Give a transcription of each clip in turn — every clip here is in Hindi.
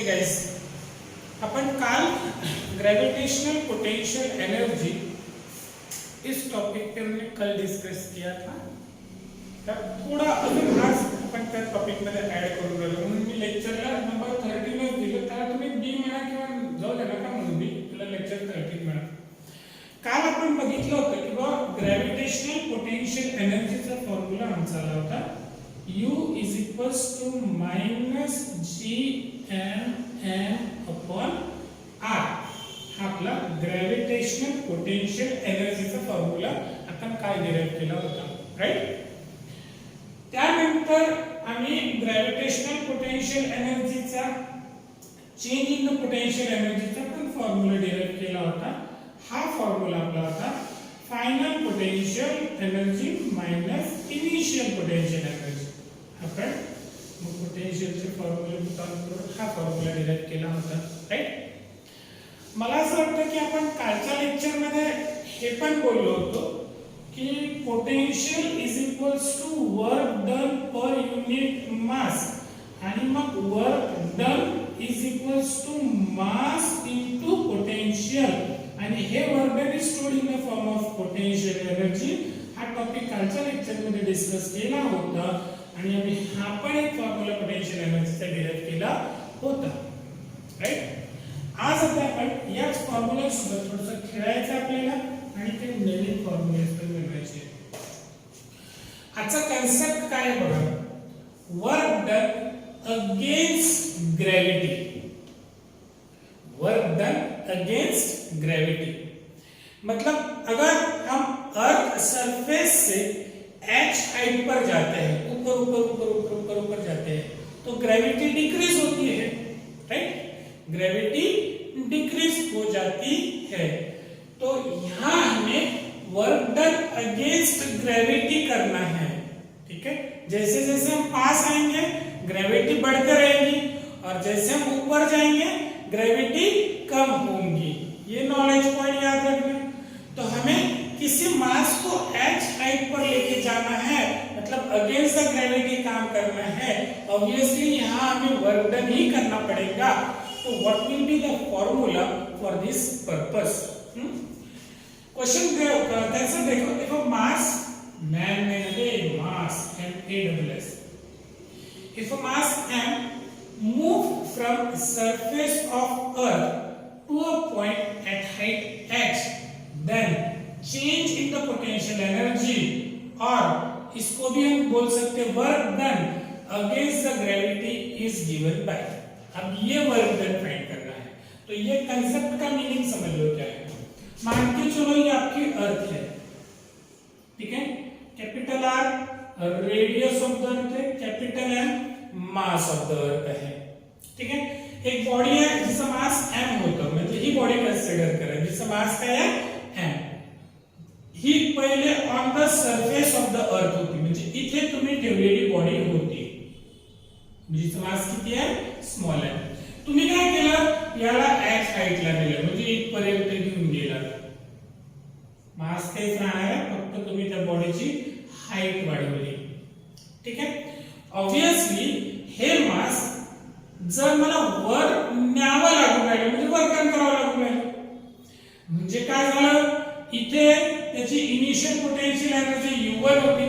ओके गाइस, अपन काल ग्रेविटेशनल पोटेंशियल एनर्जी इस टॉपिक पे हमने कल डिस्कस किया था. तर थोडा अजून आज आपण त्या टॉपिक मध्ये ऍड करू राहिलो म्हणून मी लेक्चरला नंबर 13 दिलं. त्याला तुम्ही बी म्हणा किंवा जाऊ दे नका म्हणून बी, तुला लेक्चर 13 म्हणा. काल आपण बघितलं होतं की बाबा ग्रेविटेशनल पोटेंशियल एनर्जीचा फॉर्म्युला आमचा आला होता U is equals to minus Gm/r. हा आपला ग्रेविटेशनल पोटेंशियल एनर्जीचा फॉर्म्युला आपण काय डिराइव्ह केला होता, राइट. त्यानंतर आम्ही ग्रेविटेशनल पोटेंशियल एनर्जीचा चेंज इन द पोटेंशियल एनर्जीचा पण फॉर्म्युला डिराइव्ह केला होता. हा फॉर्म्युला आपला होता final potential energy minus initial potential energy. आपण मग पोटेंशियलचे फॉर्म्युले करून हा फॉर्म्युला डिराइव्ह केला होता, राइट. मला असं वाटतं की आपण कालच्या लेक्चर मध्ये हे पण बोललो होतो की potential is equals to work done per unit mass आणि मग work done is equals to mass into potential आणि हे work done is stored in the form of potential energy. हा टॉपिक कालच्या लेक्चर मध्ये डिस्कस केला होता आणि आम्ही हा पण एक फॉर्म्युला पोटेंशियल एनर्जीचा डिराइव्ह केला होता, राइट. आज आता आपण याच फॉर्म्युला सोबत थोडंसं खेळायचं आपल्याला आणि ते नवीन फॉर्म्युले पण बनवायचे. आजचा कन्सेप्ट काय आहे बघा, work done against gravity. Work done against gravity मतलब अगर हम अर्थ सरफेस से h हाइट पर जाते हैं, ऊपर ऊपर ऊपर ऊपर ऊपर ऊपर जाते हैं, तो ग्रेविटी डिक्रीज होती है, राइट. ग्रेविटी डिक्रीज हो जाती है. तो यहां हमें वर्क डन अगेंस्ट ग्रेविटी करना है, ठीक है. जैसे जैसे हम पास आएंगे ग्रेविटी बढ़ते रहेगी और जैसे हम ऊपर जाएंगे ग्रेविटी कम होगी. ये नॉलेज पॉइंट याद रखना. तो हमें किसी मास को h हाइट पर लेके जाना है, मतलब अगेंस्ट द ग्रेविटी काम करना है. ऑब्वियसली यहाँ हमें वर्क डन ही करना पड़ेगा. तो what will be the formula for this purpose. Question कैसे देखो, देखो मास मैन में मास m_a_s. If a mass m move from surface of earth to a point at height h, then change in the potential energy और इसको भी हम बोल सकते हैं work done against the gravity is given by. अब ये वर्क डन फाइंड करना है. तो ये कंसेप्ट का मीनिंग समझ लो क्या है. मान के चलो ये आपकी अर्थ है, ठीक है. Capital R radius of the earth है, capital M mass of the earth है, ठीक है. एक बॉडी है जिसका मास m होता है, म्हणजे ही बॉडी कंसीडर करा जिसका मास काय आहे m. ही पहिले on the surface of the अर्थ होती, म्हणजे इथे तुम्ही ठेवलेली बॉडी होती, जिचं मास किती आहे स्मॉल आहे. तुम्ही काय केलं याला h हाइटला नेलं, म्हणजे इथपर्यंत घेऊन गेला. मास तेच राहणार आहे, फक्त तुम्ही त्या बॉडीची हाइट वाढवली, ठीक आहे. ऑब्वियसली हे मास जर मला वर न्यावं लागून राहिलं म्हणजे वर काम करावं लागून राहिलं, म्हणजे काय झालं इथे त्याची इनिशियल पोटेंशियल एनर्जी u1 होती.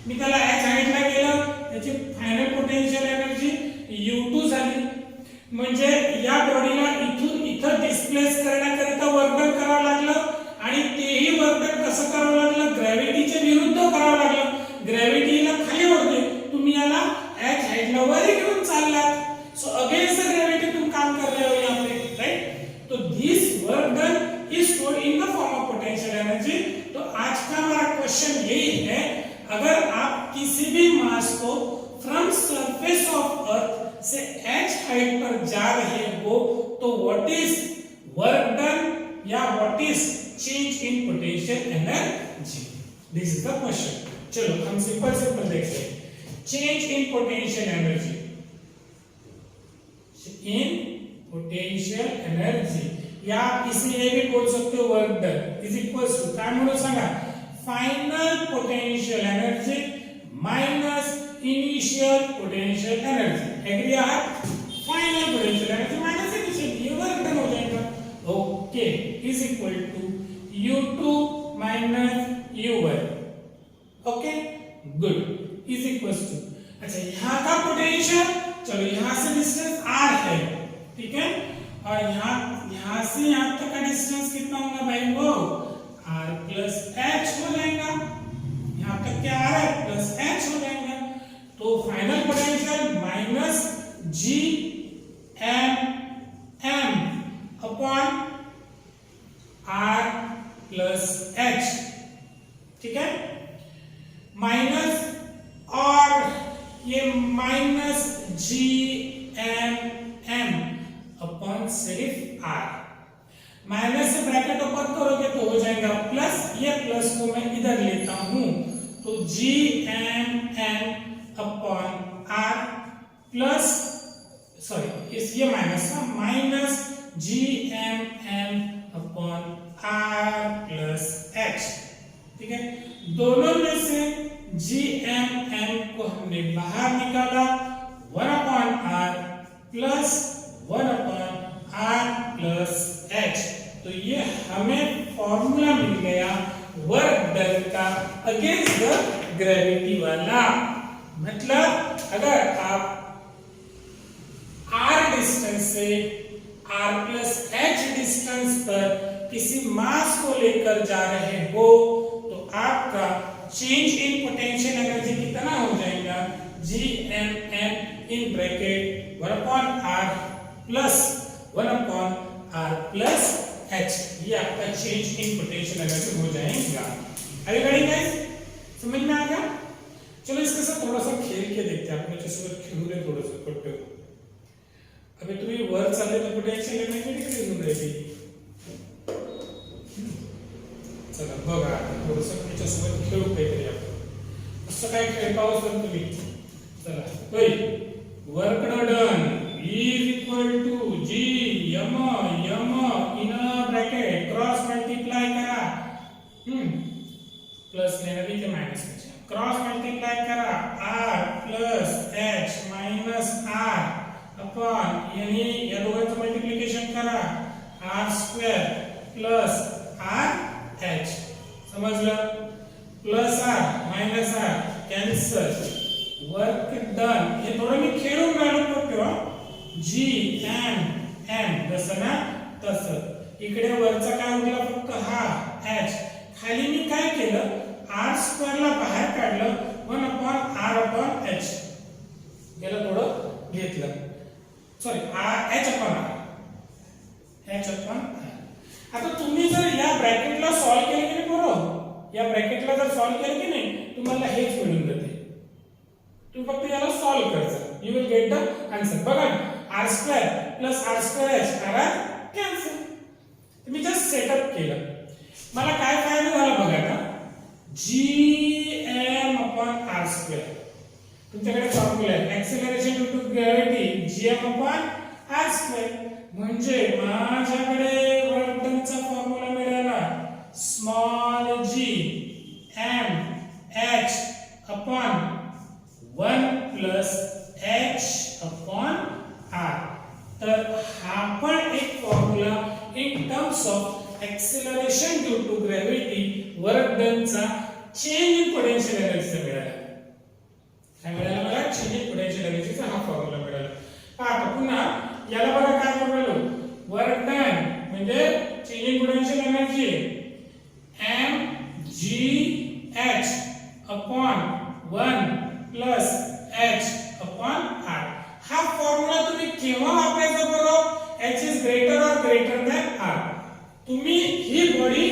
मी त्याला h हाइटला गेलं, त्याची फायनल पोटेंशियल एनर्जी u2 झाली. म्हणजे या बॉडीला इथून इथं डिस्प्लेस करण्याकरिता वर्क डन करावं लागलं आणि तेही वर्क डन कसं करावं लागलं, ग्रॅव्हिटीच्या विरुद्ध करावं लागलं. ग्रॅव्हिटीला खाली ओढते, तुम्ही याला h हाइटला वर घेऊन चाललात. सो अगेंस्ट द ग्रॅव्हिटी तुम काम कर रहे हो यहां पे, राइट. तो this work done is stored in the form of potential energy. तो आज का हमारा क्वेश्चन यही है, अगर आप किसी भी मास को फ्रॉम सरफेस ऑफ अर्थ से h हाइट पर जा रहे हो तो व्हाट इज वर्क डन या what is change in potential energy. This is the question. चलो हम सिंपल सिंपल देखते हैं. Change in potential energy, in potential energy या इसमें ये भी बोल सकते हो work done is equals to काय म्हणून सांगा final potential energy minus initial potential energy. Agree आहात. Final potential energy minus initial, ये वर्क डन हो जाएगा। Okay, is equal to U2 minus U1। Okay good, is equal to, अच्छा यहाँ का पोटेंशियल, चलो यहाँ से डिस्टेंस r है, ठीक है, और यहाँ से यहाँ तक का डिस्टेंस कितना होगा भाई, वो r प्लस h हो जाएगा। यहाँ तक क्या आ रहा है, प्लस h हो जाएगा। तो final potential minus g m upon r plus h, ठीक है, माइनस और ये माइनस g m अपॉन सिर्फ r, माइनस से ब्रैकेट ओपन करोगे तो हो जाएगा प्लस, ये प्लस को मैं इधर लेता हूं तो g m upon r plus, sorry इस ये माइनस का, minus g m upon r plus h, ठीक है। दोनों में से g m को हमने बाहर निकाला, 1 upon r plus 1 upon r plus h, तो ये हमें फॉर्मूला मिल गया वर्क डन का अगेंस्ट द ग्रेविटी वाला। मतलब अगर आप r डिस्टेंस से r प्लस h डिस्टेंस पर किसी मास को लेकर जा रहे हो तो आपका चेंज इन पोटेंशियल एनर्जी कितना हो जाएगा, Gmm in bracket 1 upon r plus 1 upon r plus h, ये आपका चेंज इन पोटेंशियल एनर्जी हो जाएगा। आगे बढ़ेंगे गाइस, समझ में आ गया? चलो इसके साथ थोड़ा सा खेल के देखते हैं, आपण त्याच्यासोबत खेळू रे थोडंसं पट्ट। अबे तुम्ही वर चालले तर पोटेंशियल एनर्जी किती घेऊन राहिली, चला बघा थोडंसं त्याच्यासोबत खेळू काहीतरी आपण। असं काय खेळता आहोत तुम्ही, चला होय, work done is equal to g m in bracket cross multiply करा, प्लस लेना भी के माइनस में, क्रॉस मल्टीप्लाई करा r plus h minus r upon, यानी या दोघांचं मल्टिप्लिकेशन करा r square plus r h, समजलं, plus r minus r cancel, work done. हे थोडं मी खेळून राहिलो बघतो, g m जसं ना तसं, इकडे वरचा काय उरला फक्त हा h, खाली मी काय केलं, r स्क्वेअर ला बाहेर काढलं, 1 अपॉन r अपॉन h, याला थोडं घेतलं, सॉरी h अपॉन r। आता तुम्ही जर या ब्रॅकेटला सॉल्व केलं की नाही बरोबर, या ब्रॅकेटला जर सॉल्व केलं की नाही तुम्हाला हेच मिळून जाते, तुम्ही फक्त याला सॉल्व करायचं, you will get the answer. बघा r square plus r square h r cancel, तुम्ही जस्ट सेटअप केलं, मला काय फायदा झाला बघा ना, gm अपॉन r स्क्वेअर, तुमच्याकडे फॉर्म्युला आहे acceleration due to gravity gm upon r square, म्हणजे माझ्याकडे वर्क डनचा फॉर्म्युला मिळाला small g m h upon 1 plus h upon r। तर हा पण एक formula in terms of acceleration due to gravity work done चा चेंज इन पोटेंशियल एनर्जीचा मिळाला। काय मिळाला मला, चेंज इन पोटेंशियल एनर्जीचा हा फॉर्म्युला मिळाला। आता पुन्हा याला बघा काय करू, वर्क डन म्हणजे change in potential energy mgh upon 1 plus h upon r। हा फॉर्म्युला तुम्ही केव्हा वापरायचा बरोबर, h इज ग्रेटर और ग्रेटर दॅन r। तुम्ही ही बॉडी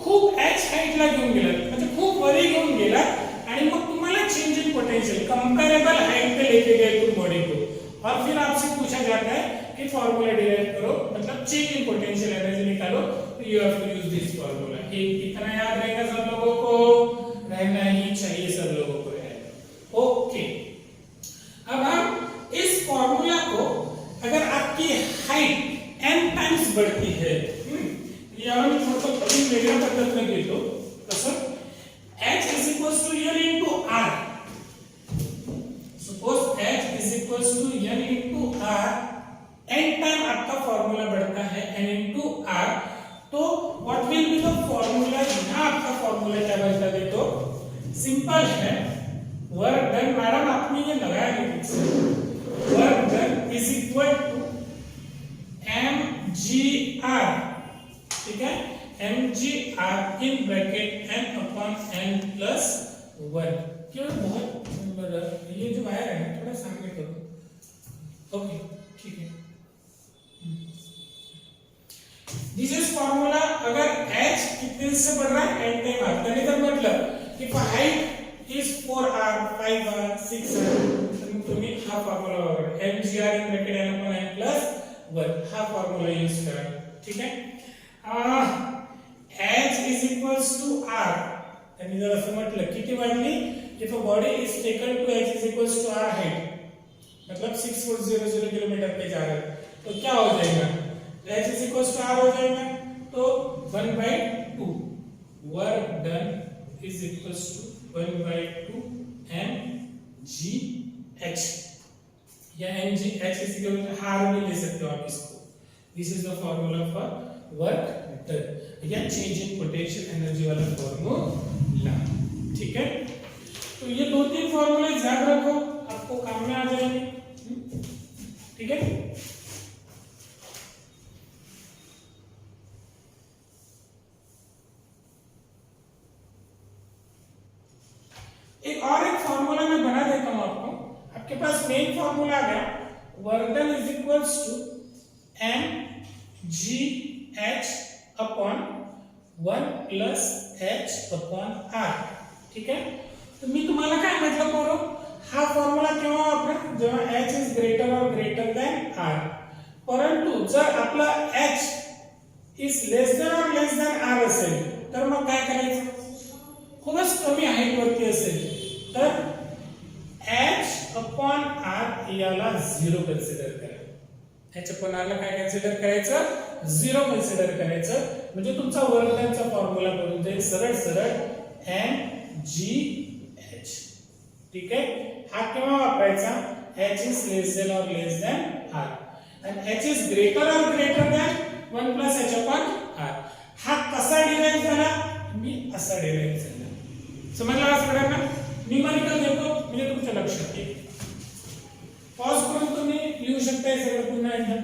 खूप h हाइट ला घेऊन गेलात, म्हणजे खूप वरी घेऊन गेलात आणि मग तुम्हाला change in potential comparable height पे लेके गए तुम बॉडी को, और फिर आपसे पूछा जाता है कि फॉर्मूला डिराइव करो, मतलब चेंज इन पोटेंशियल एनर्जी निकालो, तो you have to use this formula. इतना याद रहेगा सब लोगों को, रहना ही चाहिए सब लोगों को है। ओके, अब हम इस फॉर्मूला को, अगर आपकी हाइट n टाइम्स बढ़ती है, यावर मी थोडं कमी वेगळ्या पद्धतीने घेतो, कसं h is equals to n into r, suppose h is equals to n into r, n time आपका फॉर्मूला बढ़ता है n into r, तो what will be the formula, यहाँ आपका फॉर्मूला क्या बनता है देखो, सिंपल है, वर्क डन, मैडम आपने ये लगाया नहीं ठीक से, work done is equal to mgr, ठीक है, mgr in bracket n upon n plus 1। क्यों बहुत ये जो वायर है ना थोड़ा सामने करो, ओके ठीक है। दिस इज फॉर्मूला, अगर h कितने से बढ़ रहा है n टाइम r, यानी तो मतलब कि height is 4r 5r 6r, तुम्ही हा फॉर्मूला वापरा, mgr in bracket n upon n plus 1 हा फॉर्मूला यूज करा, ठीक है। h is equals to r, यानी जर असं म्हटलं किती वाढली, if a body is taken to h is equals to r height, मतलब 6.00 किलोमीटर पे जा रहा है, तो क्या हो जाएगा, h is equals to r हो जाएगा, तो 1/2 work done is equals to 1/2 mgh, या mgh is equal to हार भी ले सकते हो आप इसको। This is the formula for work done, या चेंज इन पोटेंशियल एनर्जी वाला फॉर्मूला, ठीक है। तो ये 2-3 फॉर्मूले याद रखो, आपको काम में आ जाएंगे, ठीक है। एक फॉर्मूला मैं बना देता हूं आपको, आपके पास मेन फॉर्मूला आ गया, work done is equals to mgh upon 1 plus h upon r, ठीक है। तो मी तुम्हाला काय म्हटलं पोरो, हा फॉर्म्युला केव्हा वापरा, जेव्हा h इज ग्रेटर और ग्रेटर देन r, परंतु जर आपला h इज लेस देन और लेस देन r असेल तर मग काय करायचं, खूपच कमी हाईट वरती असेल तर h अपॉन r याला 0 कन्सिडर करा, h अपॉन r ला काय कन्सिडर करायचं, 0 कन्सिडर करायचं, म्हणजे तुमचा वर्क डनचा फॉर्म्युला बनून जाईल सरळ सरळ mgh, ठीक है। हा केव्हा वापरायचा, h इज लेस देन और less than r, and h is greater और greater than 1 plus h upon r। हा कसा डिराइव झाला, मी असा डिराइव झाला, समजला आज सगळ्यांना। न्यूमेरिकल देतो म्हणजे तुमच्या लक्षात येईल, पॉज करून तुम्ही लिहू शकता हे सगळं पुन्हा एकदा।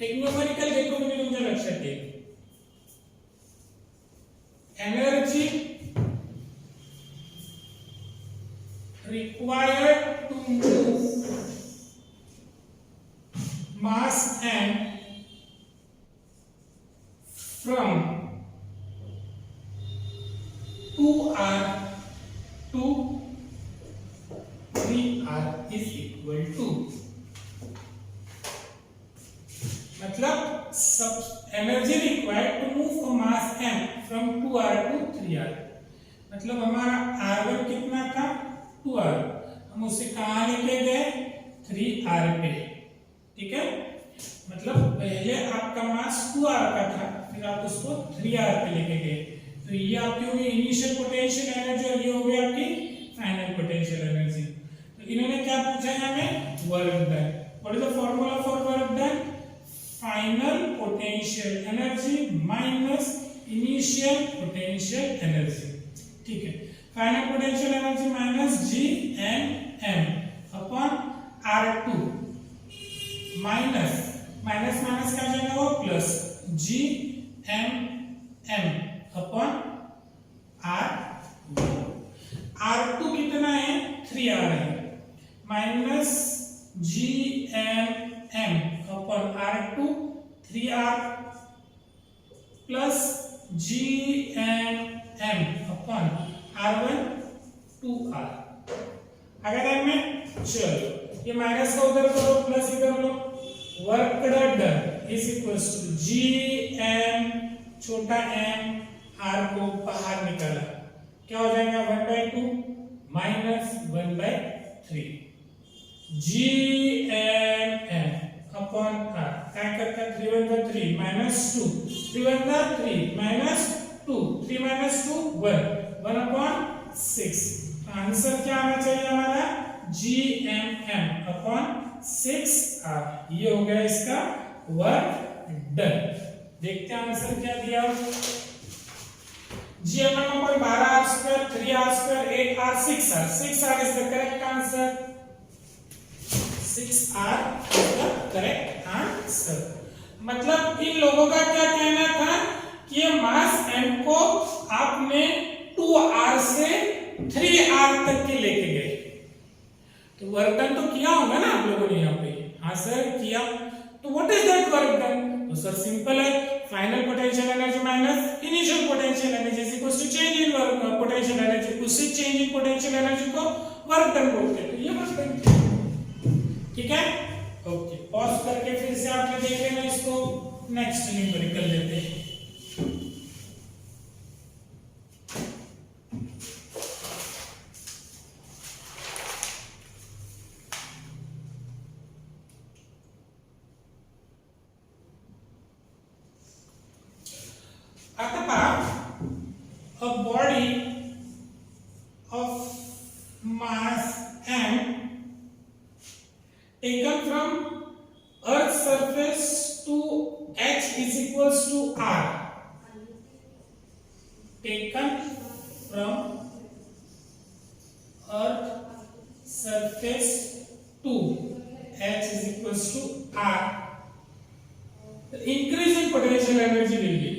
एक न्यूमेरिकल देखो म्हणजे तुमच्या लक्षात येईल, energy required to move mass m from 2r to 3r is equal to, मतलब energy required to move a mass m from 2r to 3r, मतलब हमारा r1 कितना था 2r, हम उसे कहाँ लेके गए 3r पे, ठीक है। मतलब पहले आपका मास 2r का था, फिर आप उसको 3r पे लेके गए, तो ये आपकी हो गई इनिशियल पोटेंशियल एनर्जी और ये हो गई आपकी फाइनल पोटेंशियल एनर्जी। तो इन्होंने क्या पूछा है हमें, work done. What is the formula for work done, final potential energy minus initial potential energy, ठीक है। Final potential energy minus G M M upon r2 minus minus minus क्या हो जाएगा वो plus G M M upon r2 कितना है 3r है, minus G M m upon r2 3r plus gm upon r1 2r। अगर में चलो ये माइनस का उधर करो प्लस इधर लो, work done is equals to G M छोटा m r को बाहर निकाला, क्या हो जाएगा 1/2 माइनस 1/3 GMM अपॉन R काय करता 3 1 3 minus 2 3 1 3 minus 2 3 minus 2 1 1 upon 6 answer क्या आना चाहिए हमारा GMM अपॉन 6R ये हो गया इसका वर्क डन। देखते हैं आंसर क्या दिया GMM upon 12R square 3R square 8R 6R 6R is the correct answer 6R is the correct answer। मतलब इन लोगों का क्या कहना था कि ये मास m को आपने 2R से 3R तक के लेके गए तो वर्क डन तो किया होगा ना आप लोगों ने यहाँ पे हाँ सर किया तो what is that work done तो सर सिंपल है final potential energy minus initial potential energy is equal to change in work potential energy उसी चेंज इन पोटेंशियल एनर्जी को वर्क डन बोलते हैं तो ये वर्क डन ठीक है ओके पॉज करके फिर से आपने देख लेना इसको नेक्स्ट न्यूमेरिकल लेते हैं a body of mass m taken from earth's surface to h is equals to r taken from earth surface to h is equals to r the increase in potential energy will be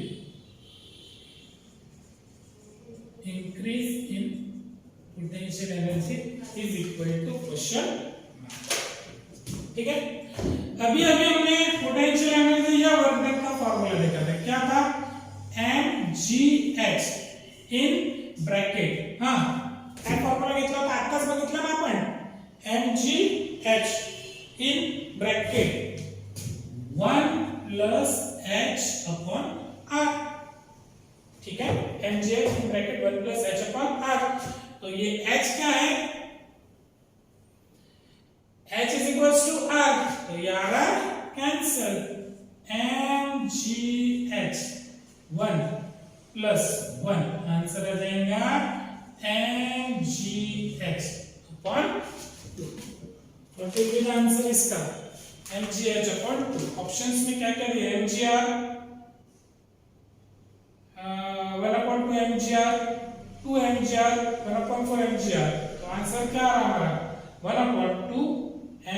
increase in potential energy is equal to question ठीक है अभी हमने पोटेंशियल एनर्जी या वर्क डन का फार्मूला देखा था क्या था mgh इन ब्रॅकेट हां काय फॉर्म्युला घेतला होता आत्ताच बघितला ना आपण mgh in bracket 1 plus h upon r ठीक है mgh in bracket 1 plus h upon r तो ये h क्या है h is equals to r तो ये r cancel mgh 1 plus 1 answer आ जाएगा mgh upon 2 what will be the answer इसका mgh upon 2 ऑप्शंस में क्या क्या दिया mgr 1 upon 2 mgr 2 mgr 1 upon 4 mgr तो आंसर क्या आ रहा हमारा 1 upon 2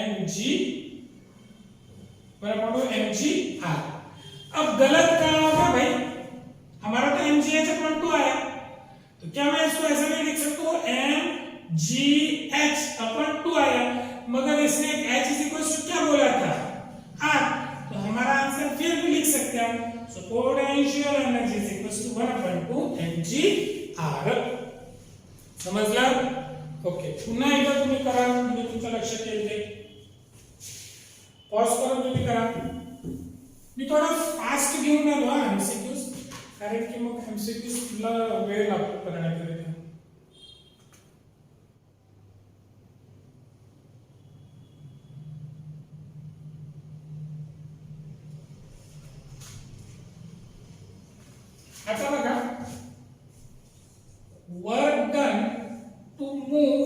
mg 1 upon 2 mgr अब गलत क्या होगा भाई हमारा तो mgh upon 2 आया तो क्या मैं इसको ऐसे नहीं लिख सकता हूं mgh upon 2 आया मगर इसने h is equals to क्या बोला था r तो हमारा आंसर फिर भी लिख सकते हैं so potential energy is equals to 1 upon 2 mgr समजला ओके पुन्हा एकदा तुम्ही करा मी तुमच्या लक्षात येईल ते पॉज करून तुम्ही करा मी थोडा फास्ट घेऊन आलो हा एमसीक्यूज कारण की मग एमसीक्यूज ला वेळ लागतो करण्याकरिता आता बघा work done to move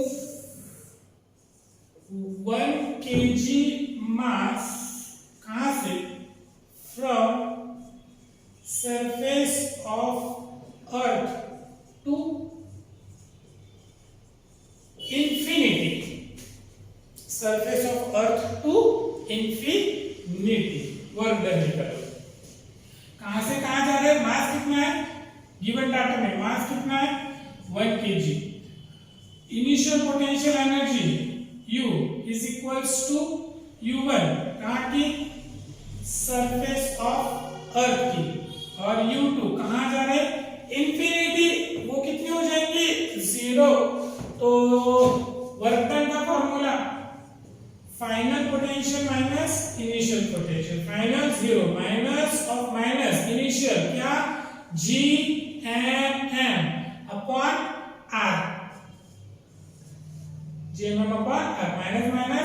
1 kg mass कहां से from surface of Earth to infinity surface of Earth to infinity work done करो कहां से कहां जा रहे हैं मास कितना है गिवन डाटा में मास कितना है 1 kg initial potential energy u is equals to u1 कहां की सरफेस ऑफ अर्थ की और u2 कहां जा रहे इंफिनिटी वो कितनी हो जाएंगी 0 तो वर्क डन का formula final potential minus initial potential final 0 minus of minus initial क्या GMM अपॉन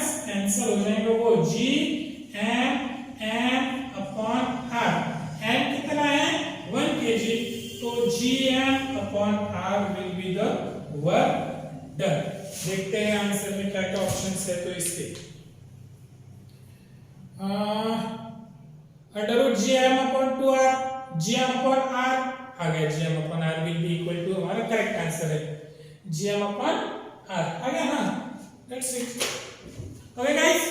एस कैंसिल हो जाएगा, वो G M upon R, M कितना है 1 kg, तो G M upon R will be the work done. देखते हैं आंसर में क्या क्या ऑप्शन है। तो इसके under root G M upon 2r, G M upon R आ गया, G M upon R will be equal to, हमारा करेक्ट आंसर है जी एम अपॉन आर आ गया ना, that's it. Okay guys,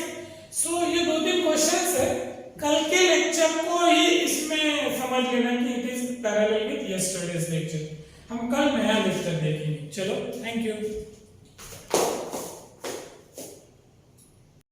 so ये 2-3 क्वेश्चंस है, कल के लेक्चर को ही इसमें समझ लेना कि it is parallel with yesterday's lecture. हम कल नया लेक्चर देखेंगे। चलो, थैंक यू।